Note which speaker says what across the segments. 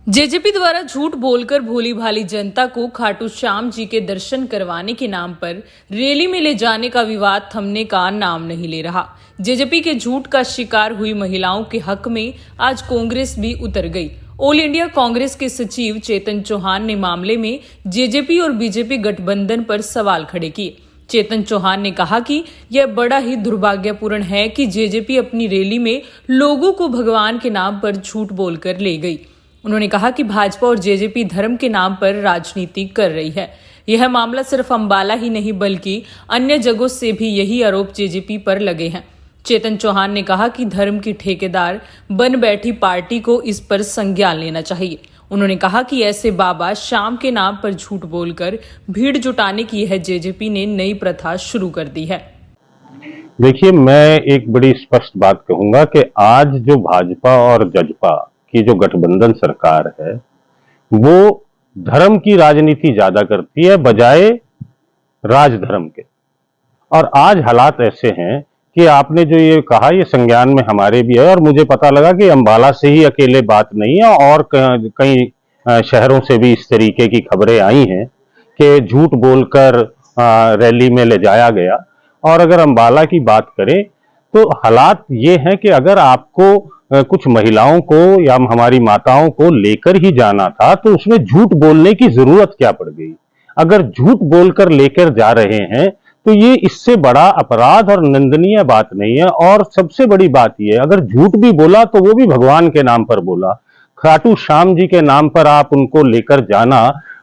Speaker 1: JJP द्वारा झूठ बोलकर भोली भाली जनता को खाटू श्याम जी के दर्शन करवाने के नाम पर रैली में ले जाने का विवाद थमने का नाम नहीं ले रहा। जेजेपी के झूठ का शिकार हुई महिलाओं के हक में आज कांग्रेस भी उतर गई। ऑल इंडिया कांग्रेस के सचिव चेतन चौहान ने मामले में जेजेपी और बीजेपी गठबंधन पर सवाल खड़े किए। चेतन चौहान ने कहा कि यह बड़ा ही दुर्भाग्यपूर्ण है कि जेजेपी अपनी रैली में लोगों को भगवान के नाम पर झूठ बोलकर ले गई। उन्होंने कहा कि भाजपा और जेजेपी धर्म के नाम पर राजनीति कर रही है। यह मामला सिर्फ अंबाला ही नहीं बल्कि अन्य जगहों से भी यही आरोप जेजेपी पर लगे हैं। चेतन चौहान ने कहा कि धर्म की ठेकेदार बन बैठी पार्टी को इस पर संज्ञान लेना चाहिए। उन्होंने कहा कि ऐसे बाबा शाम के नाम पर झूठ बोलकर भीड़ जुटाने की यह जेजेपी ने नई प्रथा शुरू कर दी है।
Speaker 2: देखिए, मैं एक बड़ी स्पष्ट बात कहूंगा कि आज जो भाजपा और जजपा की जो गठबंधन सरकार है वो धर्म की राजनीति ज्यादा करती है बजाय राजधर्म के। और आज हालात ऐसे हैं कि आपने जो ये कहा ये संज्ञान में हमारे भी है, और मुझे पता लगा कि अंबाला से ही अकेले बात नहीं है और कई शहरों से भी इस तरीके की खबरें आई हैं कि झूठ बोलकर रैली में ले जाया गया। और अगर अंबाला की बात करें तो हालात ये हैं कि अगर आपको कुछ महिलाओं को या हमारी माताओं को लेकर ही जाना था तो उसमें झूठ बोलने की जरूरत क्या पड़ गई। अगर झूठ बोलकर लेकर जा रहे हैं तो ये इससे बड़ा अपराध और निंदनीय बात नहीं है। और सबसे बड़ी बात यह, अगर झूठ भी बोला तो वो भी भगवान के नाम पर बोला। खाटू श्याम जी के नाम पर आप उनको लेकर जाना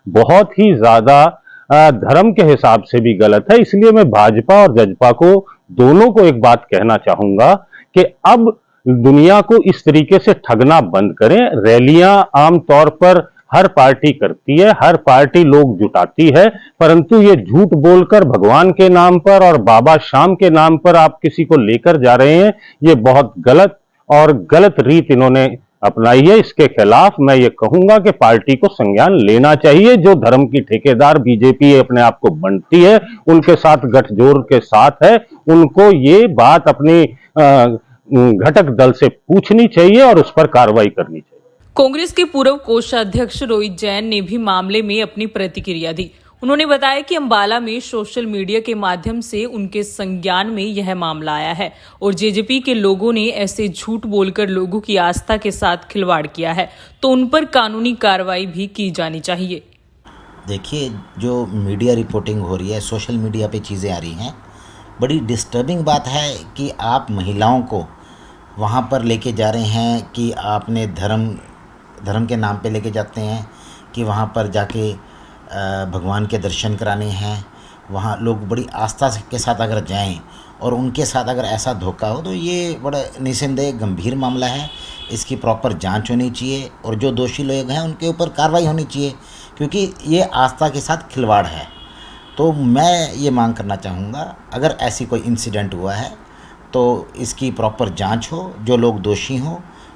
Speaker 2: बहुत ही ज्यादा धर्म के हिसाब से भी गलत है। इसलिए मैं भाजपा और जजपा को दोनों को एक बात कहना चाहूंगा कि अब दुनिया को इस तरीके से ठगना बंद करें। रैलियां आमतौर पर हर पार्टी करती है, हर पार्टी लोग जुटाती है, परंतु ये झूठ बोलकर भगवान के नाम पर और बाबा शाम के नाम पर आप किसी को लेकर जा रहे हैं, ये बहुत गलत और गलत रीत इन्होंने अपनाई है। इसके खिलाफ मैं ये कहूंगा कि पार्टी को संज्ञान लेना चाहिए। जो धर्म की ठेकेदार बीजेपी अपने आप को बनती है, उनके साथ गठजोड़ के साथ है, उनको ये बात अपनी घटक दल से पूछनी चाहिए और उस पर कार्रवाई करनी चाहिए।
Speaker 1: कांग्रेस के पूर्व कोषाध्यक्ष रोहित जैन ने भी मामले में अपनी प्रतिक्रिया दी। उन्होंने बताया कि अंबाला में सोशल मीडिया के माध्यम से उनके संज्ञान में यह मामला आया है और जेजेपी के लोगों ने ऐसे झूठ बोलकर लोगों की आस्था के साथ खिलवाड़ किया है तो उन पर कानूनी कार्रवाई भी की जानी चाहिए।
Speaker 3: देखिए, जो मीडिया रिपोर्टिंग हो रही है, सोशल मीडिया पे चीज़ें आ रही हैं, बड़ी डिस्टर्बिंग बात है कि आप महिलाओं को वहाँ पर लेके जा रहे हैं कि आपने धर्म के नाम पे लेके जाते हैं कि वहाँ पर जाके भगवान के दर्शन कराने हैं। वहाँ लोग बड़ी आस्था के साथ अगर जाएं और उनके साथ अगर ऐसा धोखा हो तो ये बड़ा निस्संदेह गंभीर मामला है। इसकी प्रॉपर जांच होनी चाहिए और जो दोषी लोग हैं उनके ऊपर कार्रवाई होनी चाहिए, क्योंकि ये आस्था के साथ खिलवाड़ है। तो मैं ये मांग करना चाहूँगा, अगर ऐसी कोई इंसिडेंट हुआ है तो इसकी प्रॉपर जांच हो, जो लोग दोषी हों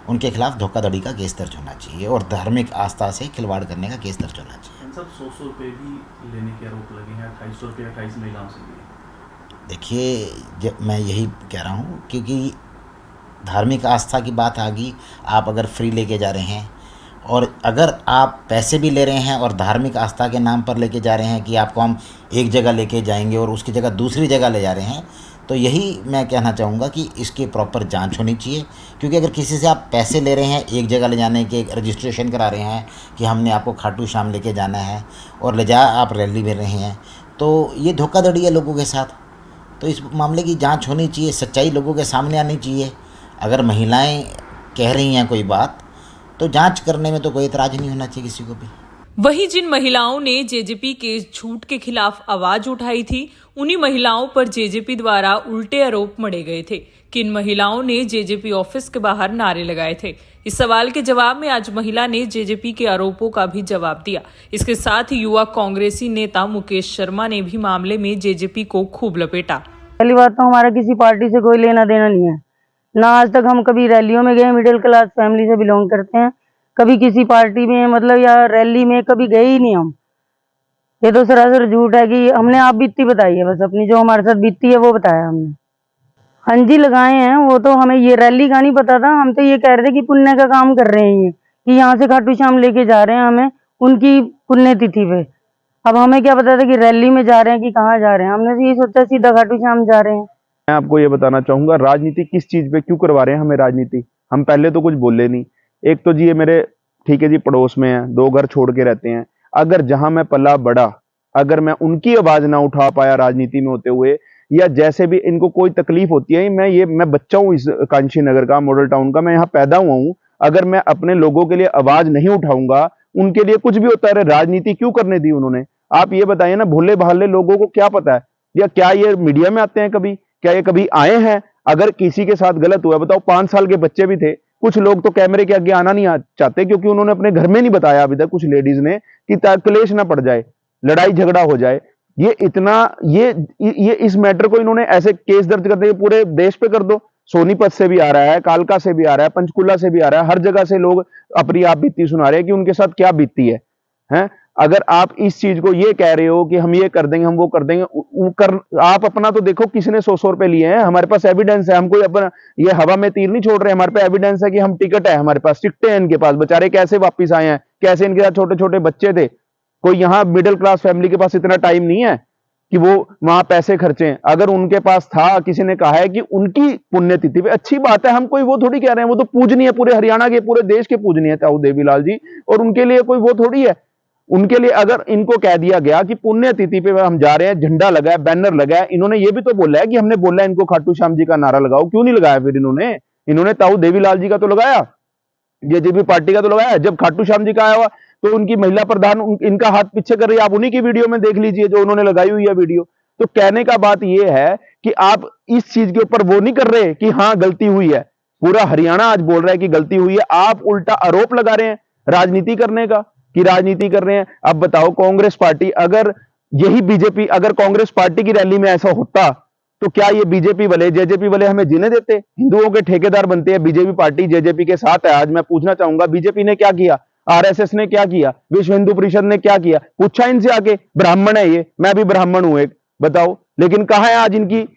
Speaker 3: उनके खिलाफ धोखाधड़ी का केस दर्ज होना चाहिए और धार्मिक आस्था से खिलवाड़ करने का केस दर्ज होना चाहिए।
Speaker 4: सब 100 रुपये भी लेने के आरोप लगे हैं, 2800 रुपये 28 महिलाओं से लिए।
Speaker 3: देखिए, मैं यही कह रहा हूँ, क्योंकि धार्मिक आस्था की बात आ गई। आप अगर फ्री लेके जा रहे हैं और अगर आप पैसे भी ले रहे हैं और धार्मिक आस्था के नाम पर लेके जा रहे हैं कि आपको हम एक जगह लेके जाएंगे और उसकी जगह दूसरी जगह ले जा रहे हैं, तो यही मैं कहना चाहूँगा कि इसकी प्रॉपर जांच होनी चाहिए। क्योंकि अगर किसी से आप पैसे ले रहे हैं, एक जगह ले जाने के रजिस्ट्रेशन करा रहे हैं कि हमने आपको खाटू श्याम लेके जाना है और ले जा आप रैली में रहे हैं, तो ये धोखाधड़ी है लोगों के साथ। तो इस मामले की जांच होनी चाहिए, सच्चाई लोगों के सामने आनी चाहिए। अगर महिलाएं कह रही हैं कोई बात तो जांच करने में तो कोई एतराज़ नहीं होना चाहिए किसी को भी।
Speaker 1: वहीं जिन महिलाओं ने जेजेपी के झूठ के खिलाफ आवाज उठाई थी, उन्हीं महिलाओं पर जेजेपी द्वारा उल्टे आरोप मढ़े गए थे। किन महिलाओं ने जेजेपी ऑफिस के बाहर नारे लगाए थे? इस सवाल के जवाब में आज महिला ने जेजेपी के आरोपों का भी जवाब दिया। इसके साथ ही युवा कांग्रेसी नेता मुकेश शर्मा ने भी मामले में जेजेपी को खूब लपेटा।
Speaker 5: पहली बात तो हमारा किसी पार्टी से कोई लेना देना नहीं है, ना आज तक हम कभी रैलियों में गए। मिडिल क्लास फैमिली से बिलोंग करते हैं, कभी किसी पार्टी में मतलब या रैली में कभी गए ही नहीं हम। ये तो सरासर झूठ है कि हमने आप बीती बताई है, बस अपनी जो हमारे साथ बीती है वो बताया हमने। हाँ जी, लगाए हैं। वो तो हमें ये रैली का नहीं पता था, हम तो ये कह रहे थे कि पुण्य का काम कर रहे हैं ये, कि यहाँ से खाटू श्याम लेके जा रहे हैं हमें उनकी पुण्यतिथि पे। अब हमें क्या पता था कि रैली में जा रहे हैं कि कहाँ जा रहे हैं। हमने तो ये सोचा सीधा खाटू श्याम जा रहे हैं।
Speaker 6: मैं आपको ये बताना चाहूंगा, राजनीति किस चीज पे क्यों करवा रहे हैं हमें राजनीति। हम पहले तो कुछ बोले नहीं। एक तो जी ये मेरे ठीक है जी पड़ोस में है, 2 घर छोड़ के रहते हैं। अगर जहां मैं पला बड़ा, अगर मैं उनकी आवाज ना उठा पाया राजनीति में होते हुए, या जैसे भी इनको कोई तकलीफ होती है, मैं बच्चा हूँ इस कांची नगर का, मॉडल टाउन का, मैं यहाँ पैदा हुआ हूँ। अगर मैं अपने लोगों के लिए आवाज नहीं उठाऊंगा, उनके लिए कुछ भी होता है, राजनीति क्यों करने दी उन्होंने। आप ये बताइए ना, भोले भाले लोगों को क्या पता है, या क्या ये मीडिया में आते हैं कभी, क्या ये कभी आए हैं। अगर किसी के साथ गलत हुआ, बताओ 5 साल के बच्चे भी थे, कुछ लोग तो कैमरे के आगे आना नहीं चाहते क्योंकि उन्होंने अपने घर में नहीं बताया अभी तक, कुछ लेडीज ने, कि क्लेश ना पड़ जाए, लड़ाई झगड़ा हो जाए। ये इतना ये इस मैटर को इन्होंने ऐसे केस दर्ज कर दिए, पूरे देश पे कर दो। सोनीपत से भी आ रहा है, कालका से भी आ रहा है, पंचकुला से भी आ रहा है, हर जगह से लोग अपनी आप बीती सुना रहे हैं कि उनके साथ क्या बीतती है। हैं? अगर आप इस चीज को ये कह रहे हो कि हम ये कर देंगे, हम वो कर देंगे, आप अपना तो देखो, किसी ने 100-100 रुपए लिए हैं। हमारे पास एविडेंस है, हम कोई अपना ये हवा में तीर नहीं छोड़ रहे। हमारे पास एविडेंस है कि हम टिकट है, हमारे पास टिकटें हैं इनके पास। बेचारे कैसे वापिस आए हैं, कैसे इनके साथ छोटे छोटे बच्चे थे। कोई यहाँ मिडिल क्लास फैमिली के पास इतना टाइम नहीं है कि वो वहां पैसे खर्चे। अगर उनके पास था, किसी ने कहा है कि उनकी पुण्यतिथि पे, अच्छी बात है, हम कोई वो थोड़ी कह रहे हैं, वो तो पूजनीय, पूरे हरियाणा के, पूरे देश के पूजनीय ताऊ देवीलाल जी, और उनके लिए कोई वो थोड़ी है। उनके लिए अगर इनको कह दिया गया कि पुण्यतिथि पे हम जा रहे हैं, झंडा लगा है, बैनर लगा है, इन्होंने ये भी तो बोला है कि हमने बोला है इनको खाटू श्याम जी का नारा लगाओ, क्यों नहीं लगाया फिर इन्होंने ताऊ देवीलाल जी का तो लगाया, जेजेपी पार्टी का तो लगाया। जब खाटू श्याम जी का आया हुआ तो उनकी महिला प्रधान इनका हाथ पीछे कर रही है, आप उन्हीं की वीडियो में देख लीजिए जो उन्होंने लगाई हुई है वीडियो। तो कहने का बात यह है कि आप इस चीज के ऊपर वो नहीं कर रहे कि हाँ गलती हुई है, पूरा हरियाणा आज बोल रहा है कि गलती हुई है, आप उल्टा आरोप लगा रहे हैं राजनीति करने का कि राजनीति कर रहे हैं। अब बताओ, कांग्रेस पार्टी, अगर यही बीजेपी, अगर कांग्रेस पार्टी की रैली में ऐसा होता तो क्या ये बीजेपी वाले, जेजेपी वाले हमें जीने देते? हिंदुओं के ठेकेदार बनते हैं, बीजेपी पार्टी जेजेपी के साथ है। आज मैं पूछना चाहूंगा, बीजेपी ने क्या किया, आरएसएस ने क्या किया, विश्व हिंदू परिषद ने क्या किया? पूछा इनसे आके, ब्राह्मण है ये, मैं भी ब्राह्मण हूं एक, बताओ। लेकिन कहां है आज इनकी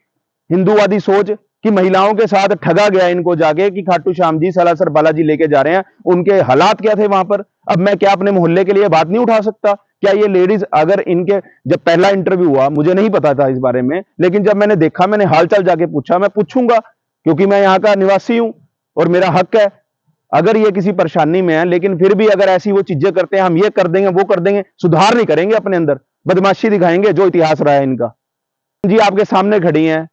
Speaker 6: हिंदूवादी सोच कि महिलाओं के साथ ठगा गया इनको जाके कि खाटू श्याम जी, सालासर बालाजी लेके जा रहे हैं। उनके हालात क्या थे वहां पर? अब मैं क्या अपने मोहल्ले के लिए बात नहीं उठा सकता? क्या ये लेडीज, अगर इनके, जब पहला इंटरव्यू हुआ, मुझे नहीं पता था इस बारे में, लेकिन जब मैंने देखा, मैंने हालचाल जाके पूछा, मैं पूछूंगा क्योंकि मैं यहाँ का निवासी हूं और मेरा हक है। अगर ये किसी परेशानी में है, लेकिन फिर भी अगर ऐसी वो चीजें करते हैं, हम ये कर देंगे, वो कर देंगे, सुधार नहीं करेंगे अपने अंदर, बदमाशी दिखाएंगे जो इतिहास रहा है इनका। जी आपके सामने खड़ी हैं,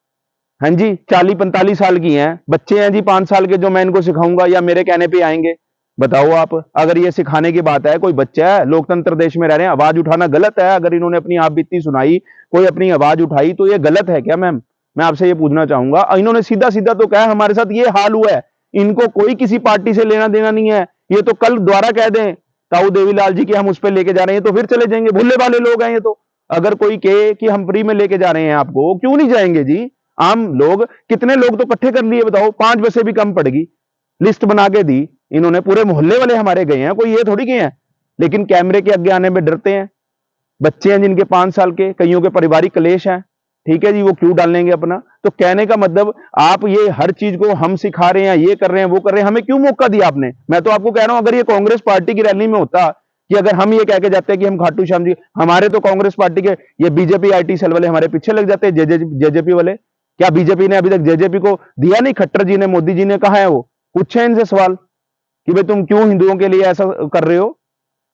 Speaker 6: हाँ जी, 40-45 साल की हैं, बच्चे हैं जी 5 साल के, जो मैं इनको सिखाऊंगा या मेरे कहने पे आएंगे? बताओ आप, अगर ये सिखाने की बात है, कोई बच्चा है, लोकतंत्र देश में रह रहे हैं, आवाज उठाना गलत है? अगर इन्होंने अपनी आप बीती सुनाई, कोई अपनी आवाज उठाई, तो ये गलत है क्या मैम? मैं आपसे ये पूछना चाहूंगा। इन्होंने सीधा सीधा तो कहा हमारे साथ ये हाल हुआ है, इनको कोई किसी पार्टी से लेना देना नहीं है। ये तो कल दोबारा कह दें ताऊ देवीलाल जी की हम उस पर लेके जा रहे हैं तो फिर चले जाएंगे। भूले वाले लोग हैं ये तो। अगर कोई कहे कि हम फ्री में लेके जा रहे हैं आपको, क्यों नहीं जाएंगे जी? आम लोग, कितने लोग तो इकट्ठे कर लिए, बताओ, 5 बसें भी कम पड़ेगी, लिस्ट बना के दी इन्होंने, पूरे मोहल्ले वाले हमारे गए हैं, कोई ये थोड़ी गए हैं। लेकिन कैमरे के आगे आने में डरते हैं। बच्चे हैं जिनके 5 साल के, कईयों के पारिवारिक क्लेश हैं, ठीक है जी, वो क्यों डालेंगे अपना? तो कहने का मतलब, आप ये हर चीज को हम सिखा रहे हैं, ये कर रहे हैं, वो कर रहे हैं, हमें क्यों मौका दिया आपने? मैं तो आपको कह रहा हूं, अगर ये कांग्रेस पार्टी की रैली में होता कि अगर हम ये कह के जाते कि हम खाटू श्याम जी, हमारे तो कांग्रेस पार्टी के ये बीजेपी आईटी सेल वाले हमारे पीछे लग जाते, जेजेपी वाले। क्या बीजेपी ने अभी तक जेजेपी को दिया नहीं? खट्टर जी ने, मोदी जी ने, कहा है वो? पूछे इनसे सवाल कि भाई तुम क्यों हिंदुओं के लिए ऐसा कर रहे हो?